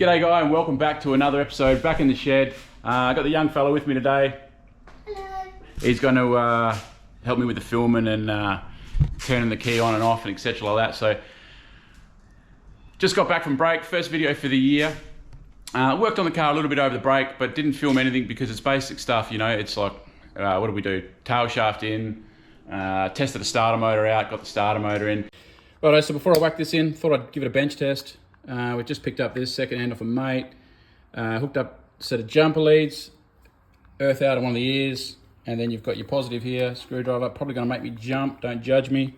G'day guy and welcome back to another episode back in the shed. I got the young fella with me today. Hello. He's going to help me with the filming and turning the key on and off and etc like that. So just got back from break, first video for the year. Worked on the car a little bit over the break but didn't film anything because it's basic stuff, you know. It's like what did we do? Tail shaft in, tested the starter motor out, got the starter motor in. Righto, so before I whack this in, thought I'd give it a bench test. We just picked up this second hand off a mate, hooked up a set of jumper leads, earth out of one of the ears, and then you've got your positive here, screwdriver, probably going to make me jump, don't judge me.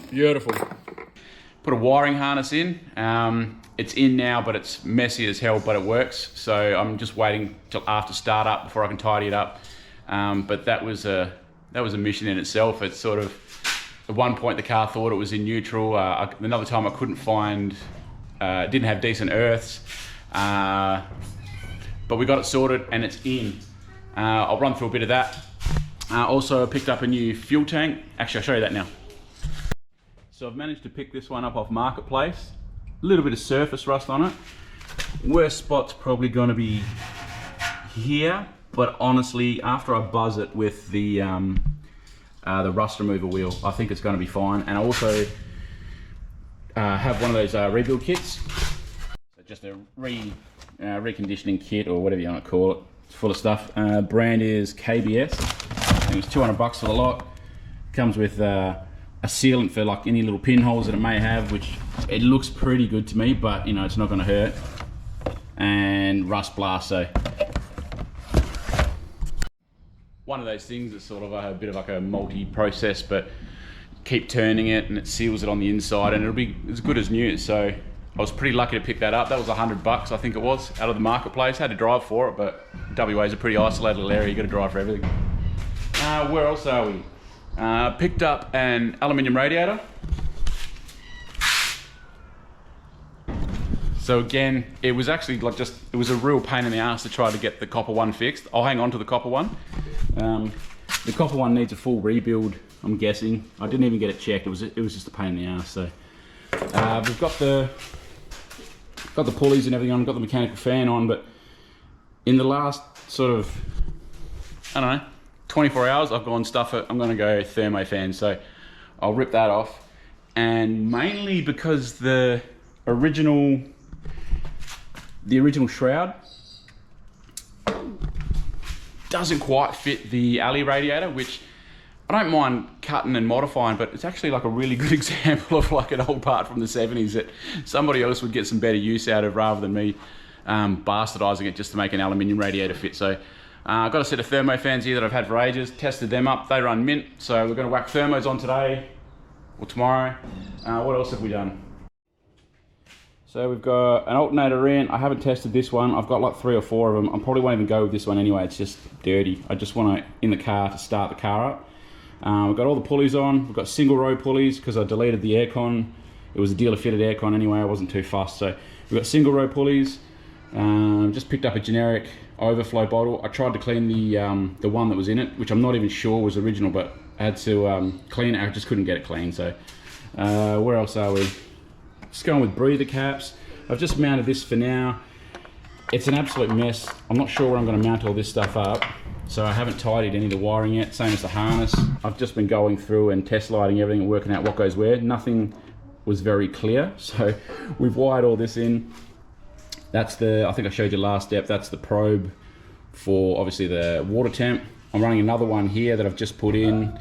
Beautiful. Put a wiring harness in. It's in now, but it's messy as hell, but it works. So I'm just waiting till after startup before I can tidy it up. But that was a mission in itself. It's sort of, at one point the car thought it was in neutral. Another time I couldn't find, didn't have decent earths. But we got it sorted and it's in. I'll run through a bit of that. Also I picked up a new fuel tank. Actually, I'll show you that now. So I've managed to pick this one up off Marketplace. A little bit of surface rust on it. Worst spot's probably gonna be here. But honestly, after I buzz it with the rust remover wheel, I think it's going to be fine. And I also have one of those rebuild kits. So just a reconditioning kit or whatever you want to call it. It's full of stuff. Brand is KBS. I think it's 200 bucks for the lot. Comes with a sealant for like any little pinholes that it may have, which it looks pretty good to me, but you know, it's not going to hurt. And rust blast, so. One of those things that's sort of a bit of like a multi-process, but keep turning it and it seals it on the inside and it'll be as good as new. So I was pretty lucky to pick that up. That was 100 bucks, I think it was, out of the Marketplace. Had to drive for it, but WA is a pretty isolated little area. You got to drive for everything. Where else are we? Picked up an aluminium radiator. So again, it was actually like it was a real pain in the ass to try to get the copper one fixed. I'll hang on to the copper one. The copper one needs a full rebuild, I'm guessing. I didn't even get it checked. It was just a pain in the ass. So we've got the pulleys and everything on. We've got the mechanical fan on, but in the last sort of, I don't know, 24 hours, I've gone stuff it. I'm going to go thermo fan. So I'll rip that off, and mainly because the original shroud doesn't quite fit the alley radiator, which I don't mind cutting and modifying, but it's actually like a really good example of like an old part from the 70s that somebody else would get some better use out of rather than me bastardizing it just to make an aluminium radiator fit. So I've got a set of thermo fans here that I've had for ages, tested them up, they run mint, so we're going to whack thermos on today or tomorrow. What else have we done? So we've got an alternator in. I haven't tested this one. I've got like 3 or 4 of them. I probably won't even go with this one anyway. It's just dirty. I just want to in the car to start the car up. We've got all the pulleys on. We've got single row pulleys because I deleted the aircon. It was a dealer fitted aircon anyway. I wasn't too fussed. So we've got single row pulleys. Just picked up a generic overflow bottle. I tried to clean the one that was in it, which I'm not even sure was original, but I had to clean it. I just couldn't get it clean. So where else are we? Just going with breather caps. I've just mounted this for now. It's an absolute mess. I'm not sure where I'm going to mount all this stuff up, so I haven't tidied any of the wiring yet. Same as the harness. I've just been going through and test lighting everything and working out what goes where. Nothing was very clear, so we've wired all this in. That's the, I think I showed you last step, that's the probe for obviously the water temp. I'm running another one here that I've just put in.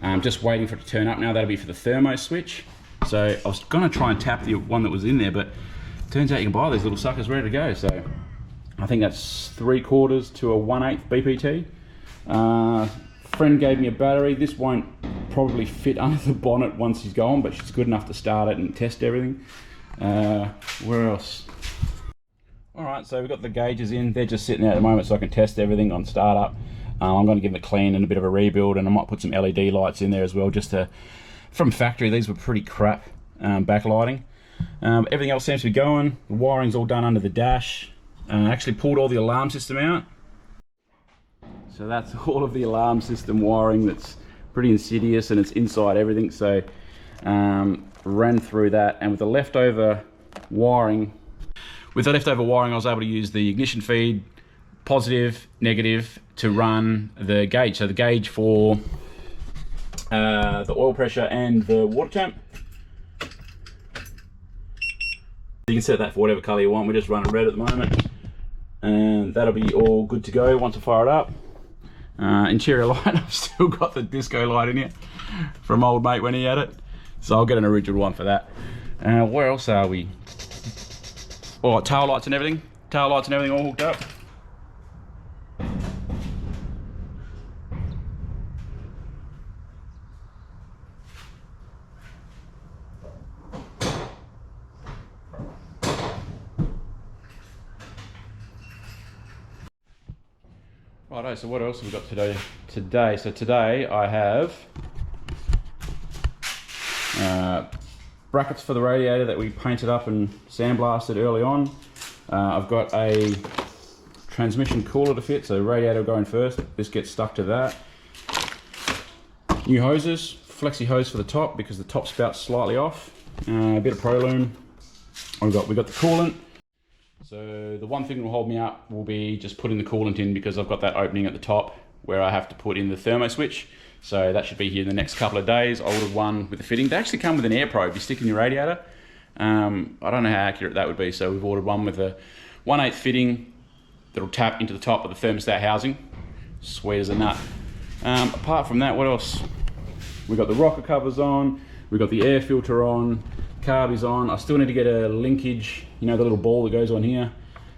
I'm just waiting for it to turn up now. That'll be for the thermo switch. So I was going to try and tap the one that was in there, but it turns out you can buy these little suckers ready to go. So I think that's 3/4 to a 1/8 BPT. Friend gave me a battery. This won't probably fit under the bonnet once he's gone, but she's good enough to start it and test everything. Where else? All right, so we've got the gauges in. They're just sitting there at the moment so I can test everything on startup. I'm going to give it a clean and a bit of a rebuild, and I might put some LED lights in there as well just to, from factory, these were pretty crap backlighting. Everything else seems to be going. The wiring's all done under the dash. I actually pulled all the alarm system out. So that's all of the alarm system wiring that's pretty insidious and it's inside everything. So ran through that, and with the leftover wiring, I was able to use the ignition feed, positive, negative, to run the gauge. So the gauge for the oil pressure and the water temp. You can set that for whatever color you want. We're just running red at the moment, and that'll be all good to go once I fire it up. Interior light, I've still got the disco light in here from old mate when he had it, so I'll get an original one for that. Where else are we? Oh, tail lights and everything all hooked up. Righto, so what else have we got today? So today I have brackets for the radiator that we painted up and sandblasted early on. I've got a transmission cooler to fit, so radiator going first. This gets stuck to that. New hoses, flexi hose for the top because the top spout's slightly off. A bit of Prolume. We've got the coolant. So the one thing that will hold me up will be just putting the coolant in, because I've got that opening at the top where I have to put in the thermo switch. So that should be here in the next couple of days. I ordered one with the fitting. They actually come with an air probe you stick in your radiator. I don't know how accurate that would be, so we've ordered one with a 1/8 fitting that'll tap into the top of the thermostat housing. Sweet as a nut. Apart from that, what else? We've got the rocker covers on, we've got the air filter on, carb is on. I still need to get a linkage, you know, the little ball that goes on here,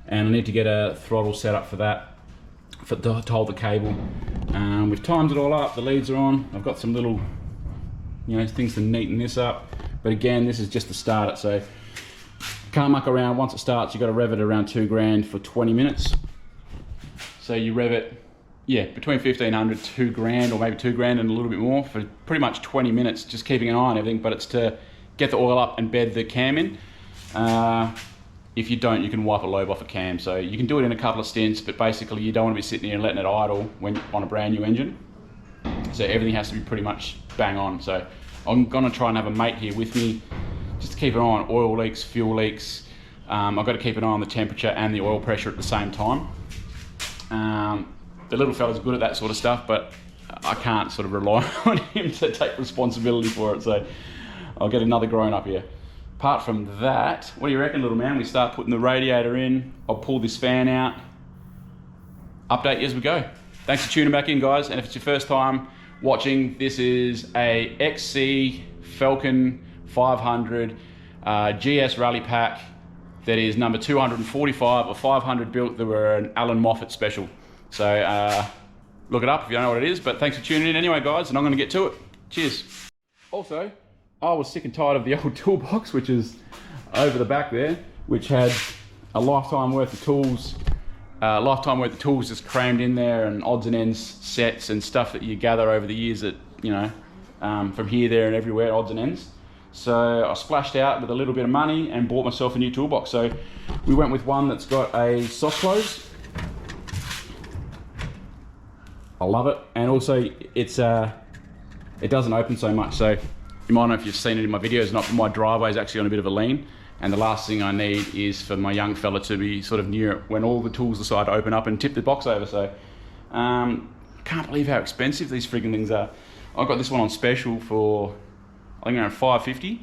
and I need to get a throttle set up for that, to hold the cable. We've timed it all up, the leads are on. I've got some little, you know, things to neaten this up, but again, this is just to start it, so can't muck around. Once it starts, you've got to rev it around 2 grand for 20 minutes. So you rev it, yeah, between 1,500, 2 grand, or maybe 2 grand and a little bit more for pretty much 20 minutes, just keeping an eye on everything, but it's to get the oil up and bed the cam in. If you don't, you can wipe a lobe off a cam. So you can do it in a couple of stints, but basically you don't want to be sitting here and letting it idle when on a brand new engine. So everything has to be pretty much bang on. So I'm gonna try and have a mate here with me just to keep an eye on oil leaks, fuel leaks. I've got to keep an eye on the temperature and the oil pressure at the same time. The little fella's good at that sort of stuff, but I can't sort of rely on him to take responsibility for it. So I'll get another grown up here. Apart from that, what do you reckon, little man? We start putting the radiator in. I'll pull this fan out. Update you as we go. Thanks for tuning back in, guys. And if it's your first time watching, this is a XC FALCON 500 GS Rally Pack that is number 245 or 500 built. They were an ALLAN MOFFAT special. So look it up if you don't know what it is. But thanks for tuning in anyway, guys, and I'm going to get to it. Cheers. Also, I was sick and tired of the old toolbox, which is over the back there, which had a lifetime worth of tools, just crammed in there, and odds and ends sets and stuff that you gather over the years that, you know, from here, there and everywhere, odds and ends. So I splashed out with a little bit of money and bought myself a new toolbox. So we went with one that's got a soft close. I love it. And also it doesn't open so much. So you might know if you've seen it in my videos, my driveway is actually on a bit of a lean, and the last thing I need is for my young fella to be sort of near it when all the tools decide to open up and tip the box over. So can't believe how expensive these frigging things are. I got this one on special for, I think, around $550.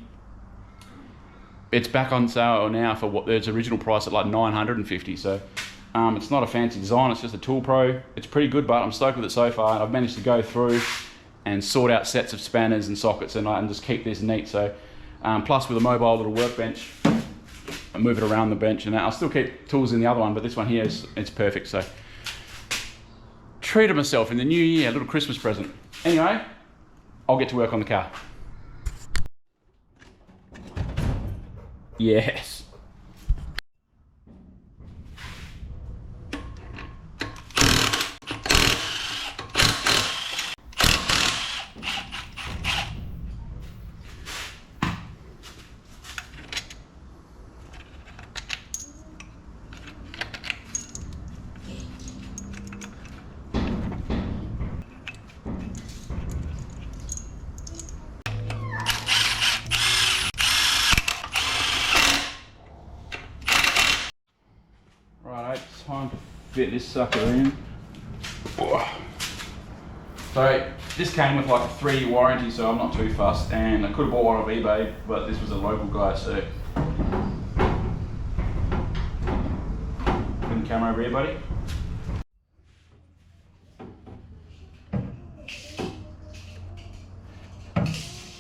It's back on sale now for what its original price at like $950. So it's not a fancy design, it's just a Tool Pro. It's pretty good, but I'm stoked with it so far, and I've managed to go through and sort out sets of spanners and sockets and just keep this neat. So plus with a mobile little workbench, I move it around the bench, and I'll still keep tools in the other one, but this one here it's perfect. So treated myself in the new year, a little Christmas present. Anyway, I'll get to work on the car. Yes. fit this sucker in. So this came with like a 3-year warranty, so I'm not too fussed, and I could have bought one off eBay, but this was a local guy, so. Put the camera over here, buddy.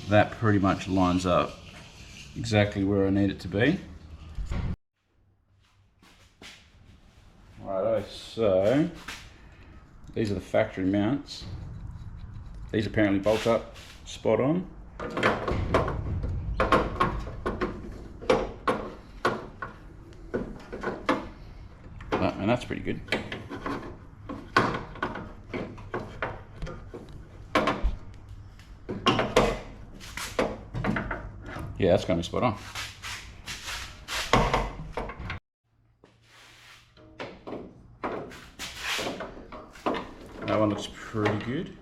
That pretty much lines up exactly where I need it to be. Righto, so these are the factory mounts. These apparently bolt up spot on. And that's pretty good. Yeah, that's going to be spot on. That one looks pretty good.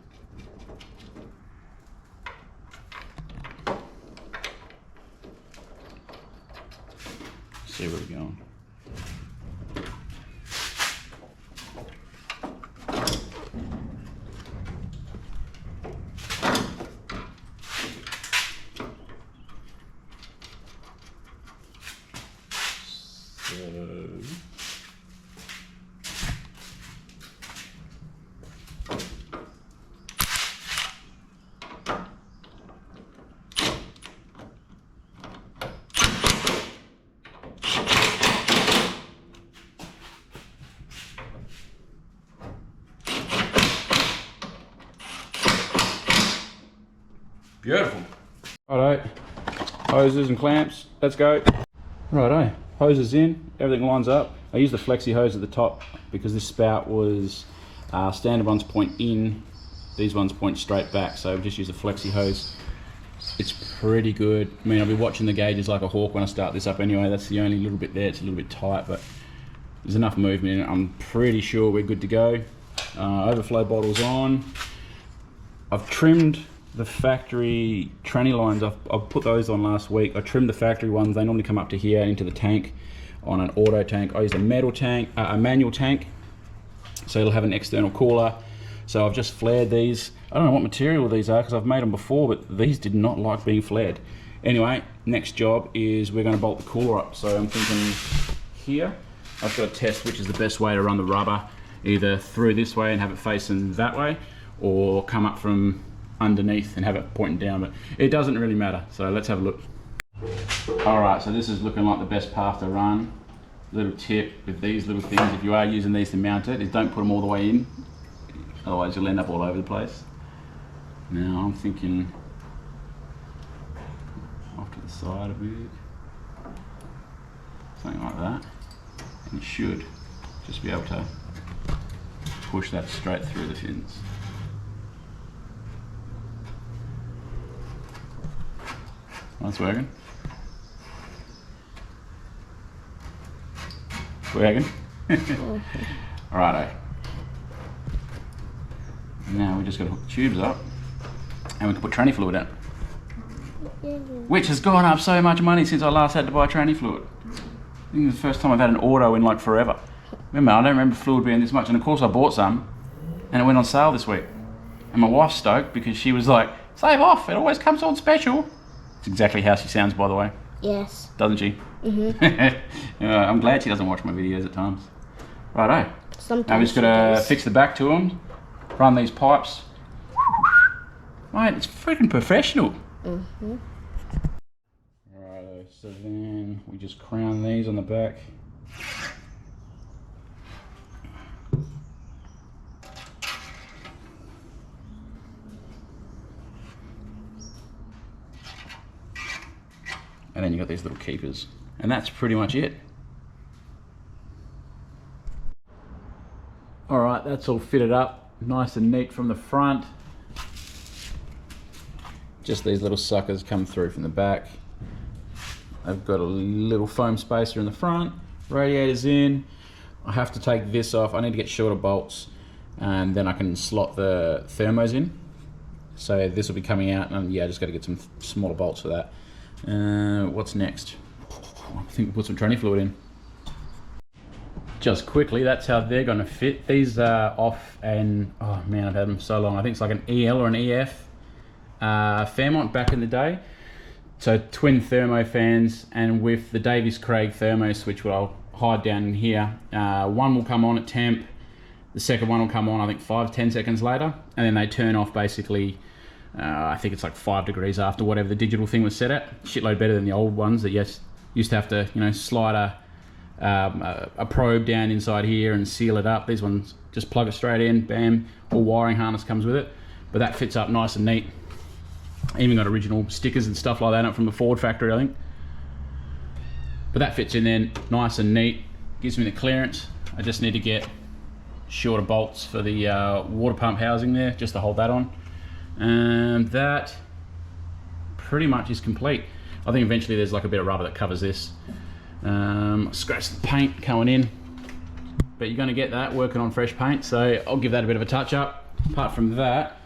See where we're going. Beautiful. Righto, hoses and clamps, let's go. Righto, hoses in, everything lines up. I use the flexi hose at the top because this spout was, standard ones point in, these ones point straight back, so I've just used a flexi hose. It's pretty good. I mean, I'll be watching the gauges like a hawk when I start this up anyway. That's the only little bit there, it's a little bit tight, but there's enough movement in it. I'm pretty sure we're good to go. Overflow bottles on. I've trimmed the factory tranny lines. I've put those on last week. I trimmed the factory ones. They normally come up to here into the tank on an auto tank. I use a metal tank, a manual tank, so it'll have an external cooler. So I've just flared these. I don't know what material these are because I've made them before, but these did not like being flared. Anyway, next job is we're going to bolt the cooler up. So I'm thinking here, I've got to test which is the best way to run the rubber, either through this way and have it facing that way, or come up from underneath and have it pointing down, but it doesn't really matter. So let's have a look. Alright, so this is looking like the best path to run. Little tip with these little things, if you are using these to mount it, is don't put them all the way in, otherwise you'll end up all over the place. Now I'm thinking off to the side a bit, something like that, and you should just be able to push that straight through the fins. That's working. Working. Righto. Now we just got to hook the tubes up, and we can put tranny fluid in, which has gone up so much money since I last had to buy tranny fluid. I think it's the first time I've had an auto in like forever. Remember, I don't remember fluid being this much, and of course I bought some, and it went on sale this week. And my wife's stoked because she was like, "Save off! It always comes on special." It's exactly how she sounds, by the way. Yes. Doesn't she? Mm-hmm. I'm glad she doesn't watch my videos at times. Righto. Sometimes now we just got to fix the back to them, run these pipes. Mate, it's freaking professional. Mm-hmm. Righto, so then we just crown these on the back. And then you got these little keepers, and that's pretty much it. All right, that's all fitted up, nice and neat from the front. Just these little suckers come through from the back. I've got a little foam spacer in the front, radiators in. I have to take this off. I need to get shorter bolts, and then I can slot the thermos in. So this will be coming out, and yeah, I just got to get some smaller bolts for that. What's next? I think we'll put some tranny fluid in. just quickly, that's how they're going to fit. These are off an, oh man, I've had them so long. I think it's like an EL or an EF Fairmont back in the day. So twin thermo fans, and with the Davies Craig thermo switch, which I'll hide down in here. One will come on at temp, the second one will come on I think 5-10 seconds later, and then they turn off basically, I think it's like 5 degrees after whatever the digital thing was set at. Shitload better than the old ones that used to have to, you know, slide a probe down inside here and seal it up. These ones just plug it straight in, bam, all wiring harness comes with it, but that fits up nice and neat. Even got original stickers and stuff like that up from the Ford factory, I think. But that fits in there nice and neat, gives me the clearance. I just need to get shorter bolts for the water pump housing there, just to hold that on. And that pretty much is complete. I think eventually there's like a bit of rubber that covers this. Scratch the paint coming in, but you're going to get that working on fresh paint, so I'll give that a bit of a touch up. Apart from that,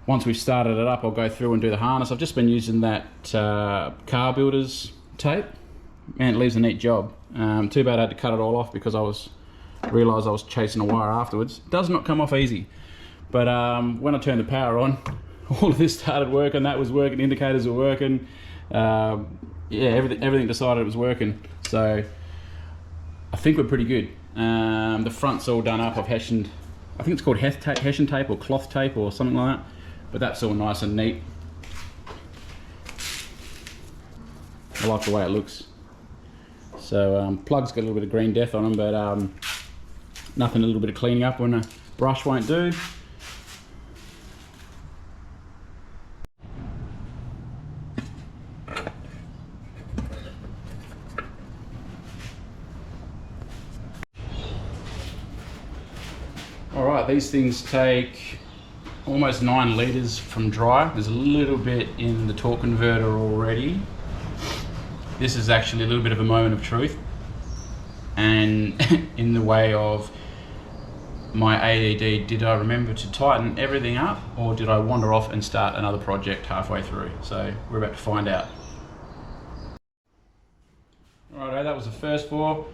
once we've started it up, I'll go through and do the harness. I've just been using that car builder's tape. Man, it leaves a neat job. Too bad I had to cut it all off because I realised I was chasing a wire afterwards. It does not come off easy, but when I turned the power on, all of this started working. That was working, indicators were working. Yeah, everything decided it was working. So I think we're pretty good. The front's all done up. I've hessianed, I think it's called hessian tape or cloth tape or something like that, but that's all nice and neat. I like the way it looks. So plugs got a little bit of green death on them, but nothing a little bit of cleaning up when a brush won't do. Alright, these things take almost 9 litres from dry. There's a little bit in the torque converter already. This is actually a little bit of a moment of truth, and in the way of my AED, did I remember to tighten everything up, or did I wander off and start another project halfway through? So we're about to find out. Righto, that was the first 4.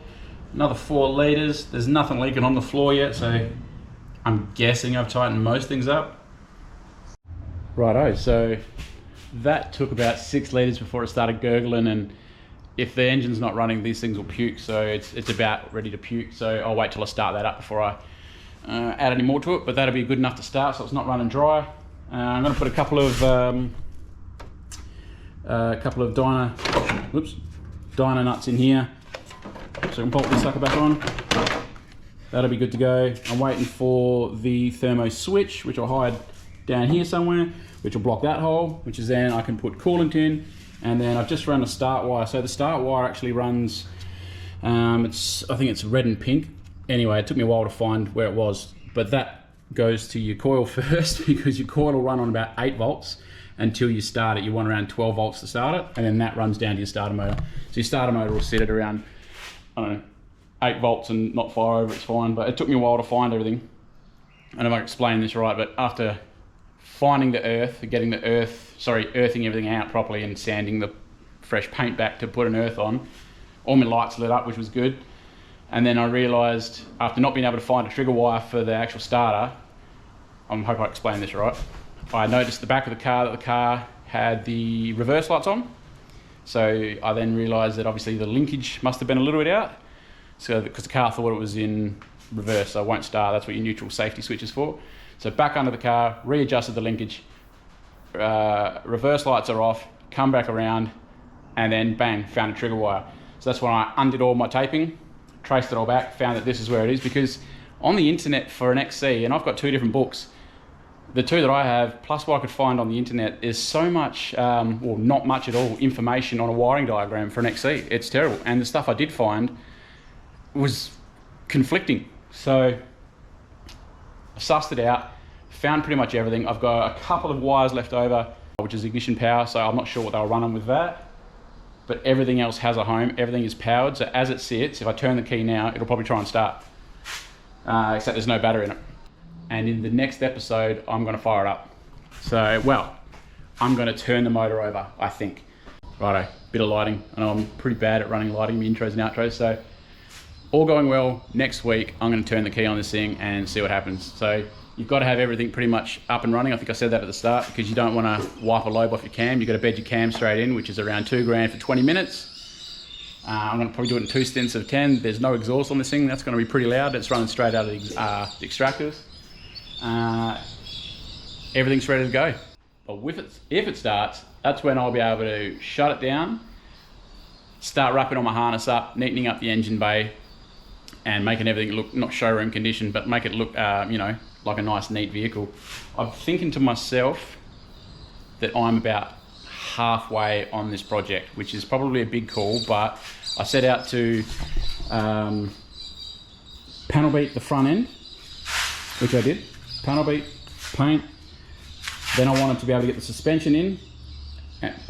Another 4 litres. There's nothing leaking on the floor yet, so I'm guessing I've tightened most things up. Righto, so that took about 6 litres before it started gurgling, and if the engine's not running, these things will puke, so it's about ready to puke. So I'll wait till I start that up before I add any more to it, but that'll be good enough to start, so it's not running dry. I'm going to put a couple of dyno nuts in here, so I can bolt this sucker back on. That'll be good to go. I'm waiting for the thermo switch, which I'll hide down here somewhere, which will block that hole, which is then I can put coolant in. And then I've just run a start wire. So the start wire actually runs, I think it's red and pink. Anyway, it took me a while to find where it was, but that goes to your coil first, because your coil will run on about 8 volts until you start it. You want around 12 volts to start it, and then that runs down to your starter motor. So your starter motor will sit at around, I don't know, 8 volts and not fire over, it's fine. But it took me a while to find everything. And if I explain this right, but after finding the earth, getting the earthing everything out properly and sanding the fresh paint back to put an earth on, all my lights lit up, which was good. And then I realised, after not being able to find a trigger wire for the actual starter, I hope I explained this right, I noticed the back of the car that the car had the reverse lights on. So I then realised that obviously the linkage must have been a little bit out, so because the car thought it was in reverse, so it won't start. That's what your neutral safety switch is for. So back under the car, readjusted the linkage, reverse lights are off, come back around, and then bang, found a trigger wire. So that's when I undid all my taping, traced it all back, found that this is where it is, because on the internet for an XC, and I've got 2 different books, the 2 that I have, plus what I could find on the internet, is so much, well, not much at all, information on a wiring diagram for an XC. It's terrible. And the stuff I did find was conflicting. So I sussed it out, found pretty much everything. I've got a couple of wires left over, which is ignition power, so I'm not sure what they'll run on with that. But everything else has a home, everything is powered, so as it sits, if I turn the key now, it'll probably try and start. Except there's no battery in it. And in the next episode, I'm gonna fire it up. So, well, I'm gonna turn the motor over, I think. Righto, bit of lighting. I know I'm pretty bad at running lighting, my intros and outros, so all going well, next week I'm going to turn the key on this thing and see what happens. So you've got to have everything pretty much up and running. I think I said that at the start, because you don't want to wipe a lobe off your cam. You've got to bed your cam straight in, which is around $2,000 for 20 minutes. I'm going to probably do it in 2 stints of 10. There's no exhaust on this thing. That's going to be pretty loud. It's running straight out of the extractors. Everything's ready to go. But if it starts, that's when I'll be able to shut it down, start wrapping all my harness up, neatening up the engine bay, and making everything look, not showroom condition, but make it look, you know, like a nice, neat vehicle. I'm thinking to myself that I'm about halfway on this project, which is probably a big call, but I set out to panel beat the front end, which I did. Panel beat, paint. Then I wanted to be able to get the suspension in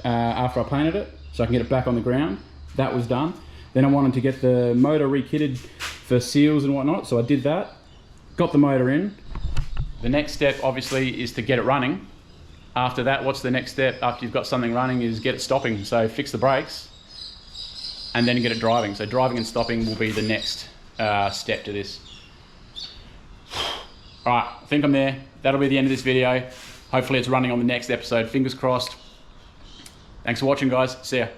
after I painted it, so I can get it back on the ground. That was done. Then I wanted to get the motor re-kitted for seals and whatnot, so I did that. Got the motor in. The next step, obviously, is to get it running. After that, what's the next step after you've got something running is get it stopping. So fix the brakes and then get it driving. So driving and stopping will be the next step to this. All right, I think I'm there. That'll be the end of this video. Hopefully it's running on the next episode. Fingers crossed. Thanks for watching, guys. See ya.